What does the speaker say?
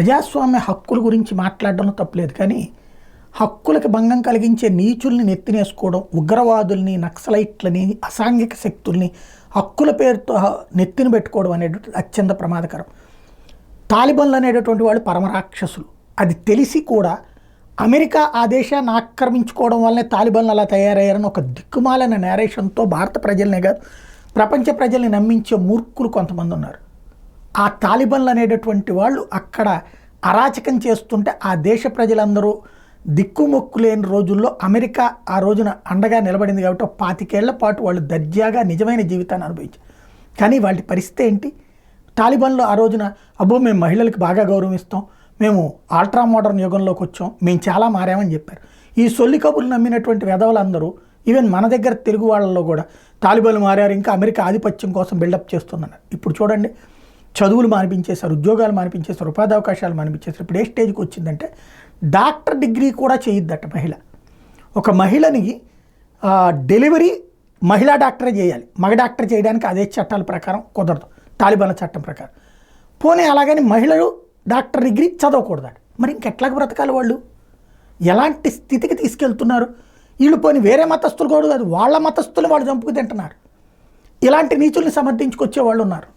ప్రజాస్వామ్య హక్కుల గురించి మాట్లాడడంలో తప్పులేదు, కానీ హక్కులకు భంగం కలిగించే నీచుల్ని నెత్తినేసుకోవడం, ఉగ్రవాదుల్ని, నక్సలైట్లని, అసాంఘిక శక్తుల్ని హక్కుల పేరుతో నెత్తిన పెట్టుకోవడం అనేటువంటి అత్యంత ప్రమాదకరం. తాలిబన్లు అనేటటువంటి వాళ్ళు పరమరాక్షసులు. అది తెలిసి కూడా అమెరికా ఆ దేశాన్ని ఆక్రమించుకోవడం వల్లనే తాలిబన్లు అలా తయారయ్యారని ఒక దిక్కుమాలిన నేరేషన్తో భారత ప్రజలనే కాదు ప్రపంచ ప్రజల్ని నమ్మించే మూర్ఖులు కొంతమంది ఉన్నారు. ఆ తాలిబన్లు అనేటటువంటి వాళ్ళు అక్కడ అరాచకం చేస్తుంటే ఆ దేశ ప్రజలందరూ దిక్కుమొక్కు లేని రోజుల్లో అమెరికా ఆ రోజున అండగా నిలబడింది కాబట్టి 25 ఏళ్ల పాటు వాళ్ళు దర్జాగా నిజమైన జీవితాన్ని అనుభవించారు. కానీ వాళ్ళ పరిస్థితి ఏంటి? తాలిబన్లు ఆ రోజున అబ్బో మేము మహిళలకు బాగా గౌరవిస్తాం, మేము అల్ట్రా మోడర్న్ యుగంలోకి వచ్చాం, మేము చాలా మారామని చెప్పారు. ఈ సొల్లి కబుర్లు నమ్మినటువంటి వెధవలందరూ ఈవెన్ మన దగ్గర తెలుగు వాళ్ళలో కూడా తాలిబన్లు మారారు, ఇంకా అమెరికా ఆధిపత్యం కోసం బిల్డప్ చేస్తున్నారు. ఇప్పుడు చూడండి, చదువులు మానిపించేశారు, ఉద్యోగాలు మానిపించేశారు, ఉపాధి అవకాశాలు మానిపించేశారు. ఇప్పుడు ఏ స్టేజ్కి వచ్చిందంటే డాక్టర్ డిగ్రీ కూడా చేయొద్దట మహిళ. ఒక మహిళని డెలివరీ మహిళా డాక్టరే చేయాలి, మగ డాక్టర్ చేయడానికి అదే చట్టాల ప్రకారం కుదరదు, తాలిబాన్ల చట్టం ప్రకారం. పోనీ అలాగని మహిళలు డాక్టర్ డిగ్రీ చదవకూడదట. మరి ఇంకెట్లాగ బ్రతకాలి వాళ్ళు? ఎలాంటి స్థితికి తీసుకెళ్తున్నారు వీళ్ళు? పోనీ వేరే మతస్థులు కూడా కాదు, వాళ్ళ మతస్థులు వాళ్ళు చంపుకు తింటున్నారు. ఇలాంటి నీచుల్ని సమర్థించుకొచ్చే వాళ్ళు ఉన్నారు.